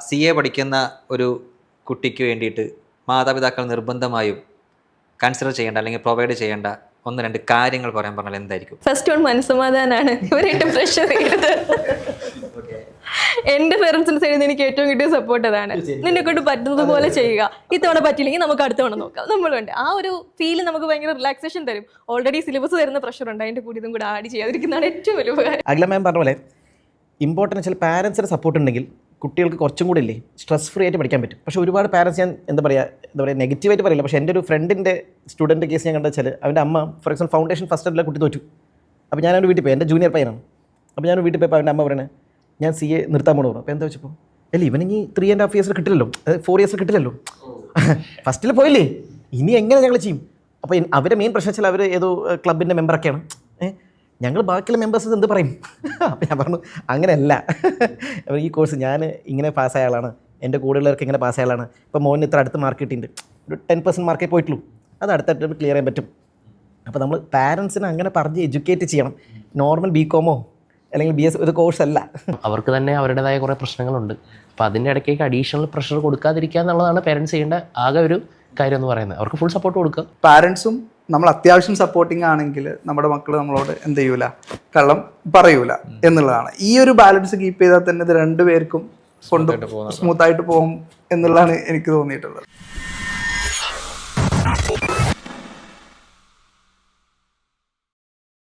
CA പഠിക്കുന്ന ഒരു കുട്ടിക്ക് വേണ്ടിയിട്ട് മാതാപിതാക്കൾ നിർബന്ധമായും കൺസിഡർ ചെയ്യേണ്ട അല്ലെങ്കിൽ പ്രൊവൈഡ് ചെയ്യേണ്ട 1-2 കാര്യങ്ങൾ പറയാൻ പറഞ്ഞാൽ എന്തായിരിക്കും? ഫസ്റ്റ് വൺ മനസ്സമാധാനാണ്. ഇവരായിട്ട് പ്രഷർ ചെയ്യരുത്. എന്റെ പേരൻസിന്റെ സൈഡിൽ നിന്ന് എനിക്ക് ഏറ്റവും കിട്ടിയ സപ്പോർട്ട് അതാണ്. നിന്നെ കൊണ്ട് പറ്റുന്നത് പോലെ ചെയ്യുക, ഇത്തവണ പറ്റില്ലെങ്കിൽ നമുക്ക് അടുത്ത തവണ നോക്കാം. നമ്മളുണ്ട് ആ ഒരു ഫീൽ നമുക്ക് ഭയങ്കര റിലാക്സേഷൻ തരും. ഓൾറെഡി സിലബസ് തരുന്ന പ്രഷർ ഉണ്ട്, അതിന്റെ കൂടി ഇതും കൂടെ ആഡ് ചെയ്യാതിരിക്കുന്നതാണ് ഏറ്റവും വലിയ ഉപകാരം. അഖില മാം പറഞ്ഞ പോലെ ഇമ്പോർട്ടൻറ്റ് ചില പാരൻസിൻ്റെ സപ്പോർട്ട് ഉണ്ടെങ്കിൽ കുട്ടികൾക്ക് കുറച്ചും കൂടി ഇല്ലേ സ്ട്രെസ് ഫ്രീ ആയിട്ട് പഠിക്കാൻ പറ്റും. പക്ഷേ ഒരുപാട് പാരൻസ് ഞാൻ എന്താ പറയുക നെഗറ്റീവായിട്ട് പറയില്ല. പക്ഷേ എൻ്റെ ഒരു ഫ്രണ്ടിൻ്റെ സ്റ്റുഡൻറ്റ് കേസ് ഞാൻ കണ്ടു വെച്ചാൽ അവൻ്റെ അമ്മ ഫോർ എക്സാമ്പിൾ ഫൗണ്ടേഷൻ ഫസ്റ്റ് ഇയറിലെ കുട്ടി തോറ്റു. അപ്പോൾ ഞാൻ അവൻ്റെ വീട്ടിൽ പോയി, എൻ്റെ ജൂനിയർ പയ്യനാണ്. അപ്പോൾ ഞാൻ വീട്ടിൽ പോയപ്പോൾ അവൻ്റെ അമ്മ പറയണേ ഞാൻ CA നിർത്താൻ പോകണം. അപ്പോൾ എന്താ വെച്ചപ്പോൾ അല്ല ഇവനിനി 3.5 years കിട്ടില്ലല്ലോ, 4 years കിട്ടില്ലല്ലോ, ഫസ്റ്റിൽ പോയില്ലേ, ഇനി എങ്ങനെ ഞങ്ങൾ ചെയ്യും? അപ്പോൾ അവരുടെ മെയിൻ പ്രശ്നം വെച്ചാൽ അവർ ഏതോ ക്ലബിൻ്റെ മെമ്പറൊക്കെയാണ്. ഞങ്ങൾ ബാക്കിയുള്ള മെമ്പേഴ്സ് എന്ത് പറയും? അപ്പോൾ ഞാൻ പറഞ്ഞു അങ്ങനെയല്ല, അപ്പോൾ ഈ കോഴ്സ് ഞാൻ ഇങ്ങനെ പാസ്സായ ആളാണ്, എൻ്റെ കൂടെയുള്ളവർക്ക് ഇങ്ങനെ പാസ്സായ ആളാണ്. ഇപ്പോൾ മോന് ഇത്ര അടുത്ത് മാർക്ക് കിട്ടിയിട്ടുണ്ട്, ഒരു 10% മാർക്കേ പോയിട്ടുള്ളൂ, അത് അടുത്തായിട്ട് ക്ലിയർ ചെയ്യാൻ പറ്റും. അപ്പോൾ നമ്മൾ പാരൻസിനെ അങ്ങനെ പറഞ്ഞ് എഡ്യൂക്കേറ്റ് ചെയ്യണം. നോർമൽ BCom അല്ലെങ്കിൽ BS ഒരു കോഴ്സല്ല. അവർക്ക് തന്നെ അവരുടേതായ കുറേ പ്രശ്നങ്ങളുണ്ട്. അപ്പോൾ അതിൻ്റെ ഇടയ്ക്കേക്ക് അഡീഷണൽ പ്രഷർ കൊടുക്കാതിരിക്കുക എന്നുള്ളതാണ് പേരൻസ് ചെയ്യേണ്ട ആകെ ഒരു കാര്യം എന്ന് പറയുന്നത്. അവർക്ക് ഫുൾ സപ്പോർട്ട് കൊടുക്കുക. പാരൻസും നമ്മൾ അത്യാവശ്യം സപ്പോർട്ടിങ് ആണെങ്കിൽ നമ്മുടെ മക്കൾ നമ്മളോട് എന്ത് ചെയ്യൂല, കള്ളം പറയൂല എന്നുള്ളതാണ്. ഈ ഒരു ബാലൻസ് കീപ്പ് ചെയ്താൽ തന്നെ ഇത് രണ്ടുപേർക്കും കൊണ്ട് സ്മൂത്തായിട്ട് പോകും എന്നുള്ളതാണ് എനിക്ക് തോന്നിയിട്ടുള്ളത്.